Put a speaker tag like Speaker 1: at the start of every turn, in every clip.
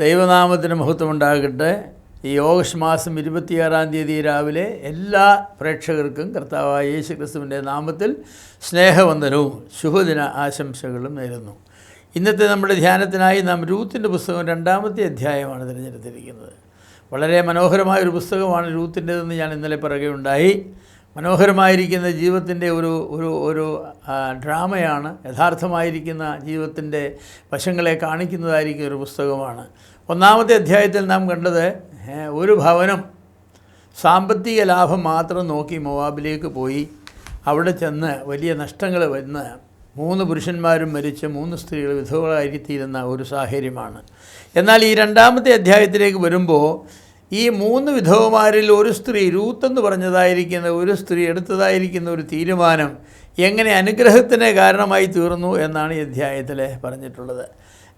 Speaker 1: ദൈവനാമത്തിന് മഹത്വമുണ്ടാകട്ടെ. ഈ ഓഗസ്റ്റ് മാസം 26-ാം തീയതി രാവിലെ എല്ലാ പ്രേക്ഷകർക്കും കർത്താവായ യേശു ക്രിസ്തുവിൻ്റെ നാമത്തിൽ സ്നേഹവന്ദനവും ശുഭദിന ആശംസകളും നേരുന്നു. ഇന്നത്തെ നമ്മുടെ ധ്യാനത്തിനായി നാം രൂത്തിൻ്റെ പുസ്തകം 2-ാമത്തെ അധ്യായമാണ് തിരഞ്ഞെടുത്തിരിക്കുന്നത്. വളരെ മനോഹരമായൊരു പുസ്തകമാണ് രൂത്തിൻ്റെതെന്ന് ഞാൻ ഇന്നലെ പറയുകയുണ്ടായി. മനോഹരമായിരിക്കുന്ന ജീവിതത്തിൻ്റെ ഒരു ഡ്രാമയാണ്. യഥാർത്ഥമായിരിക്കുന്ന ജീവിതത്തിൻ്റെ വശങ്ങളെ കാണിക്കുന്നതായിരിക്കുന്ന ഒരു പുസ്തകമാണ്. 1-ാമത്തെ അധ്യായത്തിൽ നാം കണ്ടത് ഒരു ഭവനം സാമ്പത്തിക ലാഭം മാത്രം നോക്കി മോവാബിലേക്ക് പോയി. അവിടെ ചെന്ന് വലിയ നഷ്ടങ്ങൾ വന്ന് 3 പുരുഷന്മാരും മരിച്ച് 3 സ്ത്രീകൾ വിധവകളായിത്തീരുന്ന ഒരു സാഹചര്യമാണ്. എന്നാൽ ഈ 2-ാമത്തെ അധ്യായത്തിലേക്ക് വരുമ്പോൾ ഈ 3 വിധവമാരിൽ ഒരു സ്ത്രീ, രൂത്ത് എന്ന് പറഞ്ഞതായിരിക്കുന്ന ഒരു സ്ത്രീ എടുത്തതായിരിക്കുന്ന ഒരു തീരുമാനം എങ്ങനെ അനുഗ്രഹത്തിന് കാരണമായി തീർന്നു എന്നാണ് ഈ അധ്യായത്തിൽ പറഞ്ഞിട്ടുള്ളത്.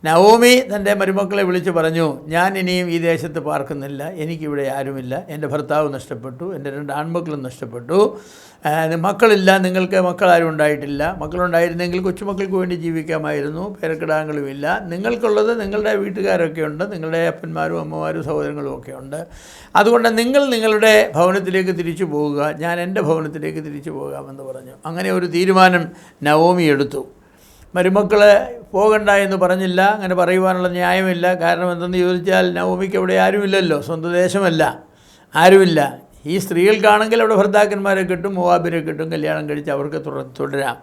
Speaker 1: നവോമി തൻ്റെ മരുമക്കളെ വിളിച്ച് പറഞ്ഞു, ഞാൻ ഇനിയും ഈ ദേശത്ത് പാർക്കുന്നില്ല, എനിക്കിവിടെ ആരുമില്ല, എൻ്റെ ഭർത്താവ് നഷ്ടപ്പെട്ടു, എൻ്റെ 2 ആൺമക്കളും നഷ്ടപ്പെട്ടു, മക്കളില്ല, നിങ്ങൾക്ക് മക്കളാരും ഉണ്ടായിട്ടില്ല, മക്കളുണ്ടായിരുന്നെങ്കിൽ കൊച്ചുമക്കൾക്ക് വേണ്ടി ജീവിക്കാമായിരുന്നു, പേരക്കിടാങ്ങളുമില്ല, നിങ്ങൾക്കുള്ളത് നിങ്ങളുടെ വീട്ടുകാരൊക്കെ ഉണ്ട്, നിങ്ങളുടെ അപ്പന്മാരും അമ്മമാരും സഹോദരങ്ങളും ഒക്കെ ഉണ്ട്, അതുകൊണ്ട് നിങ്ങൾ നിങ്ങളുടെ ഭവനത്തിലേക്ക് തിരിച്ചു പോകുക, ഞാൻ എൻ്റെ ഭവനത്തിലേക്ക് തിരിച്ചു പോകാമെന്ന് പറഞ്ഞു. അങ്ങനെ ഒരു തീരുമാനം നവോമി എടുത്തു. മരുമക്കൾ പോകണ്ട എന്ന് പറഞ്ഞില്ല, അങ്ങനെ പറയുവാനുള്ള ന്യായമില്ല. കാരണം എന്തെന്ന് ചോദിച്ചാൽ നവോമിക്ക് അവിടെ ആരുമില്ലല്ലോ, സ്വന്തം ദേശമല്ല, ആരുമില്ല. ഈ സ്ത്രീകൾക്കാണെങ്കിൽ അവിടെ ഭർത്താക്കന്മാരെ കിട്ടും, മോവാബിനെ കിട്ടും, കല്യാണം കഴിച്ച് അവർക്ക് തുടരാം.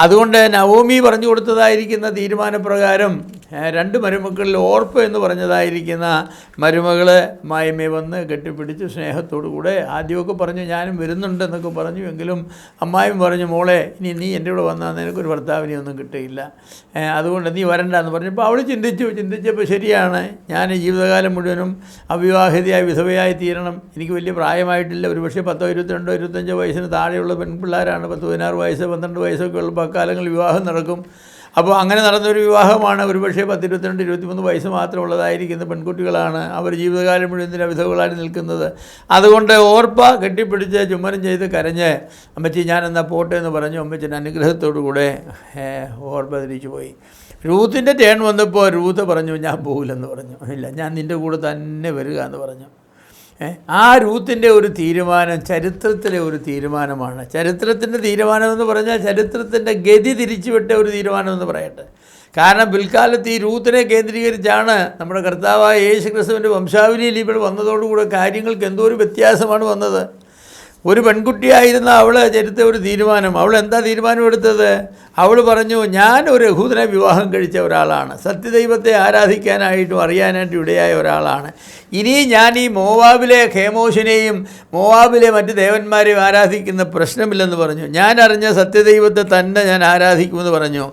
Speaker 1: അതുകൊണ്ട് നവോമി പറഞ്ഞു കൊടുത്തതായിരിക്കുന്ന തീരുമാനപ്രകാരം 2 മരുമക്കളിൽ ഓർപ്പ് എന്ന് പറഞ്ഞതായിരിക്കുന്ന മരുമകൾ മായമേ വന്ന് കെട്ടിപ്പിടിച്ച് സ്നേഹത്തോടു കൂടെ ആദ്യമൊക്കെ പറഞ്ഞു ഞാനും വരുന്നുണ്ടെന്നൊക്കെ പറഞ്ഞു. എങ്കിലും അമ്മായും പറഞ്ഞു, മോളെ ഇനി നീ എൻ്റെ കൂടെ വന്നാൽ നിനക്കൊരു ഭർത്താവിനെ ഒന്നും കിട്ടിയില്ല, അതുകൊണ്ട് നീ വരണ്ടെന്ന് പറഞ്ഞപ്പോൾ അവൾ ചിന്തിച്ചപ്പോൾ ശരിയാണ്, ഞാൻ ജീവിതകാലം മുഴുവനും അവിവാഹിതയായി വിധവയായി തീരണം, എനിക്ക് വലിയ പ്രായമായിട്ടില്ല, ഒരു പക്ഷേ 10, 22, 25 വയസ്സിന് താഴെയുള്ള പെൺപിള്ളേരാണ്, 10, 16 വയസ്സ് 12 വയസ്സൊക്കെ ഉള്ള അക്കാലങ്ങളിൽ വിവാഹം നടക്കും. അപ്പോൾ അങ്ങനെ നടന്നൊരു വിവാഹമാണ്. ഒരു പക്ഷേ 10, 22, 23 വയസ്സ് മാത്രമുള്ളതായിരിക്കുന്ന പെൺകുട്ടികളാണ്. അവർ ജീവിതകാലം മുഴുവൻ വിധവകളായി നിൽക്കുന്നത്. അതുകൊണ്ട് ഓർപ്പ കെട്ടിപ്പിടിച്ച് ചുമ്മനം ചെയ്ത് കരഞ്ഞ് അമ്മച്ചി ഞാനെന്നാൽ പോട്ടെ എന്ന് പറഞ്ഞു. അമ്മച്ചിൻ്റെ അനുഗ്രഹത്തോടു കൂടെ ഓർപ്പ തിരിച്ചു പോയി. രൂത്തിൻ്റെ ടേൺ വന്നപ്പോൾ രൂത്ത് പറഞ്ഞു ഞാൻ പോകില്ലെന്ന് പറഞ്ഞു. ഇല്ല, ഞാൻ നിൻ്റെ കൂടെ തന്നെ വരിക എന്ന് പറഞ്ഞു. ആ രൂത്തിൻ്റെ ഒരു തീരുമാനം ചരിത്രത്തിലെ ഒരു തീരുമാനമാണ്. ചരിത്രത്തിൻ്റെ തീരുമാനമെന്ന് പറഞ്ഞാൽ ചരിത്രത്തിൻ്റെ ഗതി തിരിച്ചുവിട്ട ഒരു തീരുമാനമെന്ന് പറയട്ടെ. കാരണം പിൽക്കാലത്ത് ഈ രൂത്തിനെ കേന്ദ്രീകരിച്ചാണ് നമ്മുടെ കർത്താവായ യേശു ക്രിസ്തുവിൻ്റെ വംശാവലിയിൽ ഇവിടെ വന്നതോടുകൂടെ കാര്യങ്ങൾക്ക് എന്തോ ഒരു വ്യത്യാസമാണ് വന്നത്. ഒരു പെൺകുട്ടിയായിരുന്ന അവൾ ചരിത്ര ഒരു തീരുമാനം. അവൾ എന്താ തീരുമാനമെടുത്തത്? അവൾ പറഞ്ഞു ഞാൻ ഒരു യഹൂദനെ വിവാഹം കഴിച്ച ഒരാളാണ്, സത്യദൈവത്തെ ആരാധിക്കാനായിട്ടും അറിയാനായിട്ടും ഇടയായ ഒരാളാണ്. ഇനി ഞാൻ ഈ മോവാബിലെ ഖേമോശിനെയും മോവാബിലെ മറ്റ് ദേവന്മാരെയും ആരാധിക്കുന്ന പ്രശ്നമില്ലെന്ന് പറഞ്ഞു. ഞാൻ അറിഞ്ഞ സത്യദൈവത്തെ തന്നെ ഞാൻ ആരാധിക്കുമെന്ന് പറഞ്ഞു.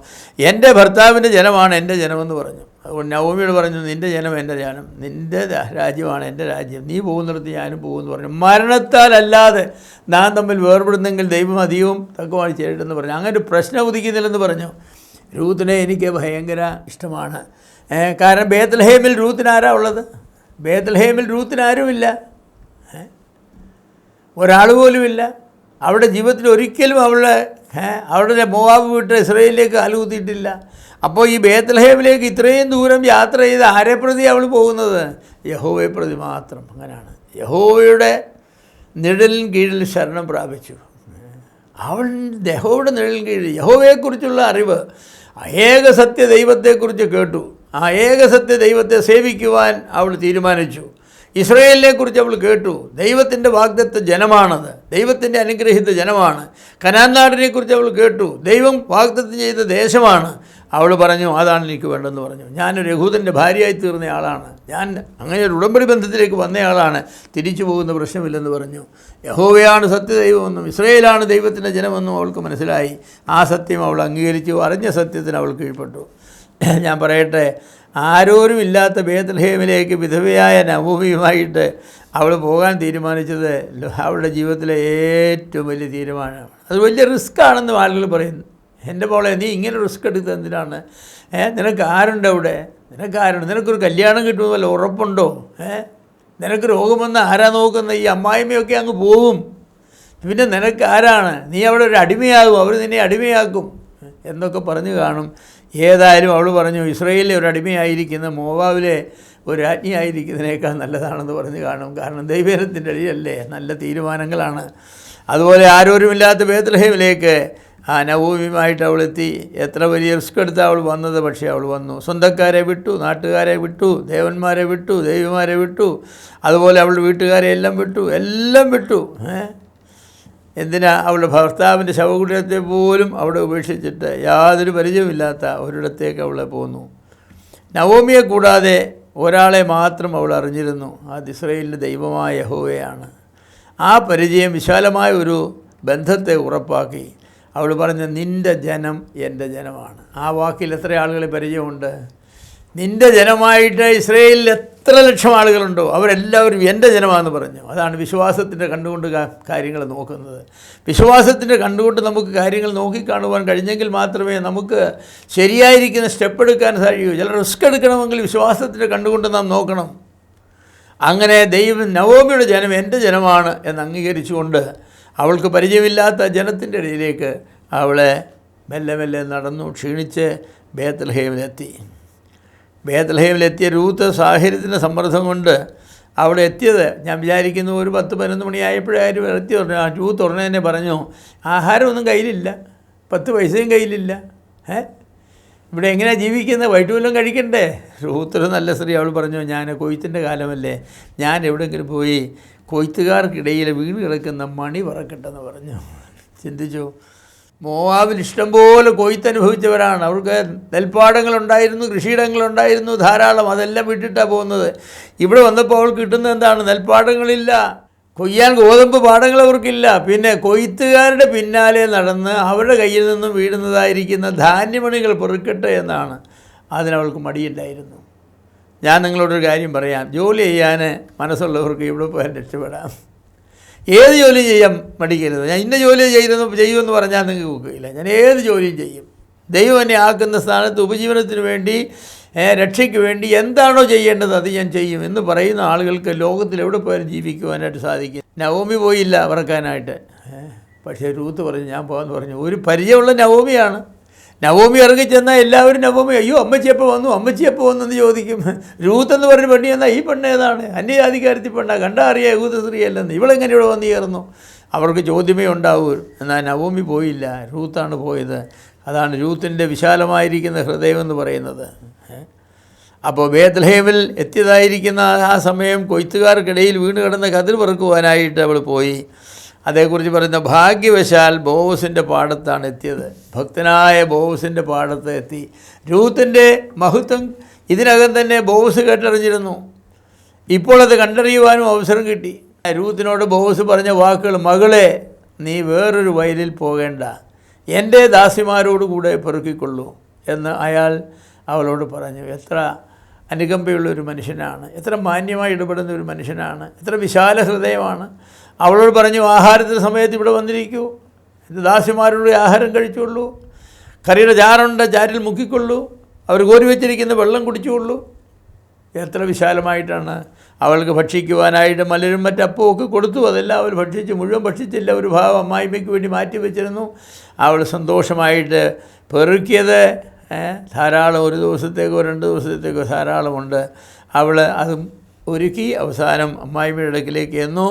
Speaker 1: എൻ്റെ ഭർത്താവിൻ്റെ ജനമാണ് എൻ്റെ ജനമെന്ന് പറഞ്ഞു. അതുകൊണ്ട് നവോമിയോട് പറഞ്ഞു നിൻ്റെ ജനം എൻ്റെ ജനം, നിൻ്റെ രാജ്യമാണ് എൻ്റെ രാജ്യം, നീ പോകുന്നിടത്ത് ഞാനും പോകുമെന്ന് പറഞ്ഞു. മരണത്താലല്ലാതെ നാം തമ്മിൽ വേർപെടുന്നെങ്കിൽ ദൈവം അധികവും തക്കമായി ചെയ്യട്ടെന്ന് പറഞ്ഞു. അങ്ങനെ ഒരു പ്രശ്നം ഉദിക്കുന്നില്ലെന്ന് പറഞ്ഞു. രൂത്തിനെ എനിക്ക് ഭയങ്കര ഇഷ്ടമാണ്. കാരണം ബേത്ത്ലഹേമിൽ രൂത്തിന് ആരാ ഉള്ളത്? ബേത്ത്ലഹേമിൽ രൂത്തിന് ആരുമില്ല, ഒരാൾ പോലുമില്ല. അവളുടെ ജീവിതത്തിൽ ഒരിക്കലും അവളുടെ മോവാബ് വിട്ട് ഇസ്രായേലിലേക്ക് കാലുകുത്തിയിട്ടില്ല. അപ്പോൾ ഈ ബേത്ത്ലഹേമിലേക്ക് ഇത്രയും ദൂരം യാത്ര ചെയ്ത് ആരെ പ്രതി അവൾ പോകുന്നത്? യഹോവയെ പ്രതി മാത്രം. അങ്ങനെയാണ് യഹോവയുടെ നിഴലിൻ കീഴിൽ ശരണം പ്രാപിച്ചു. അവൾ യഹോവയുടെ നിഴലിൻ കീഴിൽ യഹോവയെക്കുറിച്ചുള്ള അറിവ്, ഏക സത്യ ദൈവത്തെക്കുറിച്ച് കേട്ടു. ആ ഏക സത്യ ദൈവത്തെ സേവിക്കുവാൻ അവൾ തീരുമാനിച്ചു. ഇസ്രായേലിനെക്കുറിച്ച് അവൾ കേട്ടു. ദൈവത്തിൻ്റെ വാഗ്ദത്ത ജനമാണത്, ദൈവത്തിൻ്റെ അനുഗ്രഹിത ജനമാണ്. കനാൻ നാടിനെക്കുറിച്ച് അവൾ കേട്ടു, ദൈവം വാഗ്ദത്തം ചെയ്ത ദേശമാണ്. അവൾ പറഞ്ഞു അതാണ് എനിക്ക് വേണ്ടെന്ന് പറഞ്ഞു. ഞാനൊരു യഹൂദൻ്റെ ഭാര്യയായി തീർന്ന ആളാണ്, ഞാൻ അങ്ങനെ ഒരു ഉടമ്പടി ബന്ധത്തിലേക്ക് വന്നയാളാണ്, തിരിച്ചു പോകുന്ന പ്രശ്നമില്ലെന്ന് പറഞ്ഞു. യഹോവയാണ് സത്യദൈവമെന്നും ഇസ്രായേലാണ് ദൈവത്തിൻ്റെ ജനമെന്നും അവൾക്ക് മനസ്സിലായി. ആ സത്യം അവൾ അംഗീകരിച്ചു. അറിഞ്ഞ സത്യത്തിന് അവൾ കീഴ്പ്പെട്ടു. ഞാൻ പറയട്ടെ, ആരോരും ഇല്ലാത്ത ബേത്ത്ലഹേമിലേക്ക് വിധവയായ നവോമിയുമായിട്ട് അവൾ പോകാൻ തീരുമാനിച്ചത് അവളുടെ ജീവിതത്തിലെ ഏറ്റവും വലിയ തീരുമാനമാണ്. അത് വലിയ റിസ്ക് ആണെന്ന് ആളുകൾ പറയുന്നു. എൻ്റെ മോളെ നീ ഇങ്ങനെ റിസ്ക് എടുത്തത് എന്തിനാണ്? നിനക്ക് ആരുണ്ട് അവിടെ? നിനക്കാരുണ്ട്? നിനക്കൊരു കല്യാണം കിട്ടുമെന്ന് വല്ല ഉറപ്പുണ്ടോ? നിനക്ക് രോഗം വന്ന് ആരാ നോക്കുന്ന? ഈ അമ്മായിമ്മയൊക്കെ അങ്ങ് പോകും, പിന്നെ നിനക്ക് ആരാണ്? നീ അവിടെ ഒരു അടിമയാകും, അവർ നിന്നെ അടിമയാക്കും എന്നൊക്കെ പറഞ്ഞു കാണും. ഏതായാലും അവൾ പറഞ്ഞു, ഇസ്രായേലിലെ ഒരു അടിമയായിരിക്കുന്ന മോവാബിലെ ഒരു രാജ്ഞിയായിരിക്കുന്നതിനേക്കാൾ നല്ലതാണെന്ന് പറഞ്ഞു കാണും. കാരണം ദൈവത്തിൻ്റെ അടിയല്ലേ, നല്ല തീരുമാനങ്ങളാണ്. അതുപോലെ ആരോരുമില്ലാത്ത ബേത്ലഹേമിലേക്ക് നവോമിയുമായിട്ട് അവളെത്തി. എത്ര വലിയ റിസ്ക് എടുത്താൽ അവൾ വന്നത്, പക്ഷേ അവൾ വന്നു. സ്വന്തക്കാരെ വിട്ടു, നാട്ടുകാരെ വിട്ടു, ദേവന്മാരെ വിട്ടു, ദൈവമാരെ വിട്ടു, അതുപോലെ അവളുടെ വീട്ടുകാരെ എല്ലാം വിട്ടു. എന്തിനാ? അവളുടെ ഭർത്താവിൻ്റെ ശവകുടീരത്തെ പോലും അവിടെ ഉപേക്ഷിച്ചിട്ട് യാതൊരു പരിചയമില്ലാത്ത ഒരിടത്തേക്ക് അവളെ പോന്നു. നവോമിയെ കൂടാതെ ഒരാളെ മാത്രം അവൾ അറിഞ്ഞിരുന്നു, അത് ഇസ്രായേലിൻ്റെ ദൈവമായ യഹോവയാണ്. ആ പരിചയം വിശാലമായ ഒരു ബന്ധത്തെ ഉറപ്പാക്കി. അവൾ പറഞ്ഞ, നിൻ്റെ ജനം എൻ്റെ ജനമാണ്. ആ വാക്കിൽ എത്ര ആളുകളെ പരിചയമുണ്ട്? നിൻ്റെ ജനമായിട്ട് ഇസ്രായേലിൽ എത്ര ലക്ഷം ആളുകളുണ്ടോ അവരെല്ലാവരും എൻ്റെ ജനമാണെന്ന് പറഞ്ഞു. അതാണ് വിശ്വാസത്തിൻ്റെ കണ്ടുകൊണ്ട് കാര്യങ്ങൾ നോക്കുന്നത്. വിശ്വാസത്തിൻ്റെ കണ്ടുകൊണ്ട് നമുക്ക് കാര്യങ്ങൾ നോക്കിക്കാണുവാൻ കഴിഞ്ഞെങ്കിൽ മാത്രമേ നമുക്ക് ശരിയായിരിക്കുന്ന സ്റ്റെപ്പ് എടുക്കാൻ സാധിക്കൂ. ചില റിസ്ക് എടുക്കണമെങ്കിൽ വിശ്വാസത്തിൻ്റെ കണ്ടുകൊണ്ട് നാം നോക്കണം. അങ്ങനെ നവോമിയുടെ ജനം എൻ്റെ ജനമാണ് എന്ന് അംഗീകരിച്ചുകൊണ്ട് അവൾക്ക് പരിചയമില്ലാത്ത ജനത്തിൻ്റെ ഇടയിലേക്ക് അവളെ മെല്ലെ മെല്ലെ നടന്നു ക്ഷീണിച്ച് ബേത്ലഹേമിലെത്തിയ രൂത്ത് സാഹചര്യത്തിൻ്റെ സമ്മർദ്ദം കൊണ്ട് അവിടെ എത്തിയത് ഞാൻ വിചാരിക്കുന്നു ഒരു 10-11 മണിയായപ്പോഴാരും എത്തി പറഞ്ഞു. രൂത്ത് ഉടനെ തന്നെ പറഞ്ഞു, ആഹാരമൊന്നും കയ്യിലില്ല, 10 പൈസയും കയ്യിലില്ല, ഇവിടെ എങ്ങനെയാണ് ജീവിക്കുന്നത്, വൈകിട്ട് വല്ലതും കഴിക്കണ്ടേ? രൂത്തൊരു നല്ല സ്ത്രീ. അവൾ പറഞ്ഞു, ഞാൻ കൊയ്ത്തിൻ്റെ കാലമല്ലേ, ഞാൻ എവിടെയെങ്കിലും പോയി കൊയ്ത്തുകാർക്കിടയിൽ വീണ് കിടക്കുന്ന മണി പറക്കട്ടെന്ന് പറഞ്ഞു. ചിന്തിച്ചു, മോവാബിൽ ഇഷ്ടംപോലെ കൊയ്ത്തനുഭവിച്ചവരാണ്. അവർക്ക് നെൽപ്പാടങ്ങളുണ്ടായിരുന്നു, കൃഷിയിടങ്ങളുണ്ടായിരുന്നു ധാരാളം. അതെല്ലാം വിട്ടിട്ടാണ് പോകുന്നത്. ഇവിടെ വന്നപ്പോൾ അവൾക്ക് കിട്ടുന്നത് എന്താണ്? നെൽപ്പാടങ്ങളില്ല, കൊയ്യാൻ ഗോതമ്പ് പാടങ്ങൾ അവർക്കില്ല. പിന്നെ കൊയ്ത്തുകാരുടെ പിന്നാലെ നടന്ന് അവരുടെ കയ്യിൽ നിന്നും വീഴുന്നതായിരിക്കുന്ന ധാന്യമണികൾ പെറുക്കട്ടെ എന്നാണ്. അതിനവൾക്ക് മടിയുണ്ടായിരുന്നു. ഞാൻ നിങ്ങളോടൊരു കാര്യം പറയാം, ജോലി ചെയ്യാൻ മനസ്സുള്ളവർക്ക് ഇവിടെ പോയാൽ രക്ഷപ്പെടാം. ഏത് ജോലി ചെയ്യാൻ മടിക്കരുത്. ഞാൻ ഇന്ന ജോലി ചെയ്യുമെന്ന് പറഞ്ഞാൽ നിങ്ങൾക്ക് നോക്കുകയില്ല. ഞാൻ ഏത് ജോലിയും ചെയ്യും. ദൈവം എന്നെ ആക്കുന്ന സ്ഥാനത്ത് ഉപജീവനത്തിന് വേണ്ടി, രക്ഷയ്ക്ക് വേണ്ടി എന്താണോ ചെയ്യേണ്ടത് അത് ഞാൻ ചെയ്യും എന്ന് പറയുന്ന ആളുകൾക്ക് ലോകത്തിൽ എവിടെ പോയാലും ജീവിക്കുവാനായിട്ട് സാധിക്കും. നവോമി പോയില്ല പറക്കാനായിട്ട്. പക്ഷേ രൂത്ത് പറഞ്ഞു, ഞാൻ പോകാമെന്ന് പറഞ്ഞു. ഒരു പരിചയമുള്ള നവോമിയാണ്. നവോമി ഇറങ്ങിച്ചെന്നാൽ എല്ലാവരും നവോമി, അയ്യോ അമ്മച്ചിയപ്പോൾ വന്നു എന്ന് ചോദിക്കും. രൂത്ത് എന്ന് പറഞ്ഞ പെണ്ണി എന്നാൽ ഈ പെണ്ണ് ഏതാണ്? അന്യജാതിക്കാരത്തി പെണ്ണാണ്, കണ്ടാ അറിയാം യഹൂദ സ്ത്രീ അല്ലെന്ന്. ഇവളെങ്ങനെ ഇവിടെ വന്നു ചേർന്നു? അവർക്ക് ചോദ്യമേ ഉണ്ടാവൂ. എന്നാൽ നവോമി പോയില്ല, രൂത്താണ് പോയത്. അതാണ് രൂത്തിൻ്റെ വിശാലമായിരിക്കുന്ന ഹൃദയമെന്ന് പറയുന്നത്. അപ്പോൾ ബേത്ലഹേമിൽ എത്തിയതായിരിക്കുന്ന ആ സമയം കൊയ്ത്തുകാർക്കിടയിൽ വീണ് കിടന്ന കതിർ പെറുക്കുവാനായിട്ട് അവൾ പോയി. അതേക്കുറിച്ച് പറയുന്ന, ഭാഗ്യവശാൽ ബോവസിൻ്റെ പാടത്താണ് എത്തിയത്. ഭക്തനായ ബോവസിൻ്റെ പാടത്ത് എത്തി. രൂത്തിൻ്റെ മഹത്വം ഇതിനകം തന്നെ ബോവസ് കേട്ടറിഞ്ഞിരുന്നു. ഇപ്പോൾ അത് കണ്ടറിയുവാനും അവസരം കിട്ടി. രൂത്തിനോട് ബോവസ് പറഞ്ഞ വാക്കുകൾ, മകളെ നീ വേറൊരു വയലിൽ പോകേണ്ട, എൻ്റെ ദാസിമാരോടുകൂടെ പെറുക്കിക്കൊള്ളൂ എന്ന് അയാൾ അവളോട് പറഞ്ഞു. എത്ര അനുകമ്പയുള്ളൊരു മനുഷ്യനാണ്, എത്ര മാന്യമായി ഇടപെടുന്ന ഒരു മനുഷ്യനാണ്, എത്ര വിശാല ഹൃദയമാണ്. അവളോട് പറഞ്ഞു, ആഹാരത്തിൻ്റെ സമയത്ത് ഇവിടെ വന്നിരിക്കൂ, എൻ്റെ ദാസിമാരോട് ആഹാരം കഴിച്ചുകൊള്ളൂ, കറിയുടെ ചാറുണ്ട് ചാരിൽ മുക്കിക്കൊള്ളൂ, അവർ കോരി വെച്ചിരിക്കുന്ന വെള്ളം കുടിച്ചുകൊള്ളൂ. എത്ര വിശാലമായിട്ടാണ്. അവൾക്ക് ഭക്ഷിക്കുവാനായിട്ട് മലരും മറ്റപ്പവും ഒക്കെ കൊടുത്തു. അതെല്ലാം അവർ ഭക്ഷിച്ചു. മുഴുവൻ ഭക്ഷിച്ചില്ല, ഒരു ഭാഗം അമ്മായിമ്മയ്ക്ക് വേണ്ടി മാറ്റി വെച്ചിരുന്നു. അവൾ സന്തോഷമായിട്ട് പെറുക്കിയത് ധാരാളം, 1 ദിവസത്തേക്കോ 2 ദിവസത്തേക്കോ ധാരാളമുണ്ട്. അവൾ അതും ഒരുക്കി അവസാനം അമ്മായിമ്മയുടെ അടുക്കിലേക്ക് എന്നു.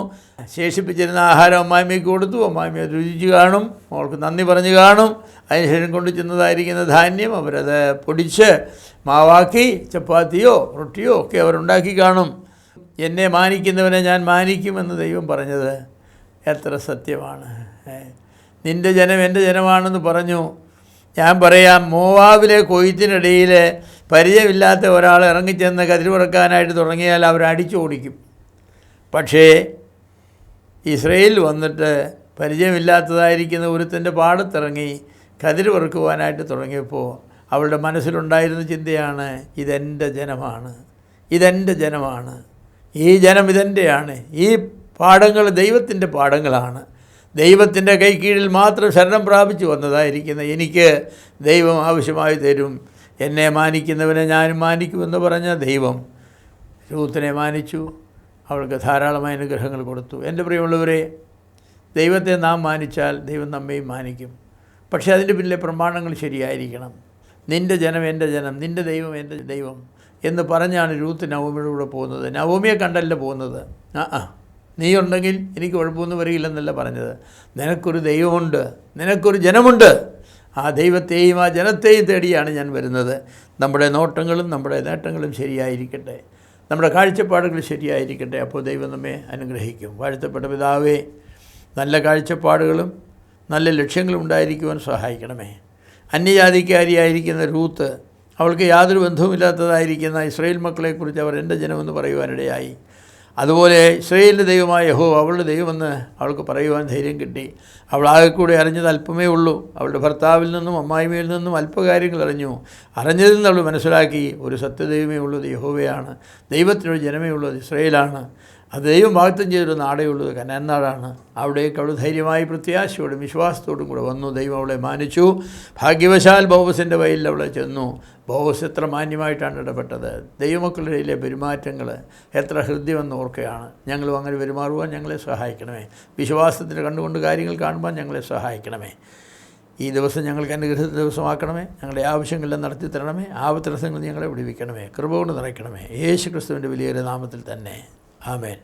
Speaker 1: ശേഷിപ്പിച്ചിരുന്ന ആഹാരം അമ്മായിമ്മയ്ക്ക് കൊടുത്തു. അമ്മായിമ്മ രുചിച്ച് കാണും, അവൾക്ക് നന്ദി പറഞ്ഞു കാണും. അതിനുശേഷം കൊണ്ടു ചെന്നതായിരിക്കുന്ന ധാന്യം അവരത് പൊടിച്ച് മാവാക്കി ചപ്പാത്തിയോ റൊട്ടിയോ ഒക്കെ അവരുണ്ടാക്കി കാണും. എന്നെ മാനിക്കുന്നവനെ ഞാൻ മാനിക്കുമെന്ന് ദൈവം പറഞ്ഞത് എത്ര സത്യമാണ്. നിൻ്റെ ജനം എൻ്റെ ജനമാണെന്ന് പറഞ്ഞു. ഞാൻ പറയാം, മോവാബിലെ കൊയ്ത്തിനിടയിൽ പരിചയമില്ലാത്ത ഒരാൾ ഇറങ്ങിച്ചെന്ന് കതിര് പറക്കാനായിട്ട് തുടങ്ങിയാൽ അവരടിച്ചോടിക്കും. പക്ഷേ ഇസ്രയേലിൽ വന്നിട്ട് പരിചയമില്ലാത്തതായിരിക്കുന്ന ഒരുത്തൻ്റെ പാടത്തിറങ്ങി കതിര് പറക്കുവാനായിട്ട് തുടങ്ങിയപ്പോൾ അവളുടെ മനസ്സിലുണ്ടായിരുന്ന ചിന്തയാണ്, ഇതെൻ്റെ ജനമാണ്, ഇതെൻ്റെ ജനമാണ്, ഈ ജനം ഇതെൻ്റെയാണ്, ഈ പാടങ്ങൾ ദൈവത്തിൻ്റെ പാടങ്ങളാണ്, ദൈവത്തിൻ്റെ കൈക്കീഴിൽ മാത്രം ശരണം പ്രാപിച്ചു വന്നതായിരിക്കുന്ന എനിക്ക് ദൈവം ആവശ്യമായി തരും, എന്നെ മാനിക്കുന്നവനെ ഞാനും മാനിക്കുമെന്ന് പറഞ്ഞ ദൈവം രൂത്തിനെ മാനിച്ചു. അവൾക്ക് ധാരാളമായ അനുഗ്രഹങ്ങൾ കൊടുത്തു. എൻ്റെ പ്രിയമുള്ളവരെ, ദൈവത്തെ നാം മാനിച്ചാൽ ദൈവം നമ്മയും മാനിക്കും. പക്ഷേ അതിൻ്റെ പിന്നിലെ പ്രമാണങ്ങൾ ശരിയായിരിക്കണം. നിൻ്റെ ജനം എൻ്റെ ജനം, നിൻ്റെ ദൈവം എൻ്റെ ദൈവം എന്ന് പറഞ്ഞാണ് രൂത്ത് നവോമിയുടെ കൂടെ പോകുന്നത്. നവോമിയെ കണ്ടല്ല പോകുന്നത്. നീ ഉണ്ടെങ്കിൽ എനിക്ക് കുഴപ്പമൊന്നും വരികയില്ലെന്നല്ല പറഞ്ഞത്. നിനക്കൊരു ദൈവമുണ്ട്, നിനക്കൊരു ജനമുണ്ട്. ആ ദൈവത്തെയും ആ ജനത്തെയും തേടിയാണ് ഞാൻ വരുന്നത്. നമ്മുടെ നോട്ടങ്ങളും നമ്മുടെ നേട്ടങ്ങളും ശരിയായിരിക്കട്ടെ, നമ്മുടെ കാഴ്ചപ്പാടുകൾ ശരിയായിരിക്കട്ടെ. അപ്പോൾ ദൈവം നമ്മെ അനുഗ്രഹിക്കും. വാഴ്ത്തപ്പെട്ട പിതാവേ, നല്ല കാഴ്ചപ്പാടുകളും നല്ല ലക്ഷ്യങ്ങളും ഉണ്ടായിരിക്കുവാൻ സഹായിക്കണമേ. അന്യജാതിക്കാരിയായിരിക്കുന്ന രൂത്ത്, അവൾക്ക് യാതൊരു ബന്ധവുമില്ലാത്തതായിരിക്കുന്ന ഇസ്രായേൽ മക്കളെക്കുറിച്ച് അവർ എൻ്റെ ജനമെന്ന് പറയുവാനിടയായി. അതുപോലെ ഇസ്രായേലിൻ്റെ ദൈവമായ യഹോവ അവളുടെ ദൈവമെന്ന് അവൾക്ക് പറയുവാൻ ധൈര്യം കിട്ടി. അവൾ ആകെ കൂടെ അറിഞ്ഞത് അല്പമേ ഉള്ളൂ. അവളുടെ ഭർത്താവിൽ നിന്നും അമ്മായിമയിൽ നിന്നും അല്പകാര്യങ്ങൾ അറിഞ്ഞതിൽ നിന്ന് അവൾ മനസ്സിലാക്കി, ഒരു സത്യദൈവമേ ഉള്ളത് യഹോവയാണ്, ദൈവത്തിനൊരു ജനമേ ഉള്ളത് ഇസ്രായേലാണ്, അത് ദൈവം വാഗ്ദത്തം ചെയ്തൊരു നാടേ ഉള്ളത് കനാൻ നാടാണ്. അവിടേക്ക് അവൾ ധൈര്യമായി പ്രത്യാശയോടും വിശ്വാസത്തോടും കൂടെ വന്നു. ദൈവം അവളെ മാനിച്ചു. ഭാഗ്യവശാൽ ബോവസിൻ്റെ വയലിൽ അവളെ ചെന്നു. ബോവസ് എത്ര മാന്യമായിട്ടാണ് ഇടപെട്ടത്. ദൈവമക്കളുടെ ഇടയിലെ പെരുമാറ്റങ്ങൾ എത്ര ഹൃദ്യമെന്ന് ഓർക്കുകയാണ്. ഞങ്ങളും അങ്ങനെ പെരുമാറുവാൻ ഞങ്ങളെ സഹായിക്കണമേ. വിശ്വാസത്തിന് കണ്ടുകൊണ്ട് കാര്യങ്ങൾ കാണുവാൻ ഞങ്ങളെ സഹായിക്കണമേ. ഈ ദിവസം ഞങ്ങൾക്ക് അനുഗ്രഹത്തിൻ്റെ ദിവസമാക്കണമേ. ഞങ്ങളുടെ ആവശ്യങ്ങളെല്ലാം നടത്തി തരണമേ. ആപത്തടസ്സങ്ങൾ ഞങ്ങളെ വിടുവിക്കണമേ. കൃപ കൊണ്ട് നിറയ്ക്കണമേ. യേശു ക്രിസ്തുവിൻ്റെ വലിയൊരു നാമത്തിൽ തന്നെ. ആമേൻ.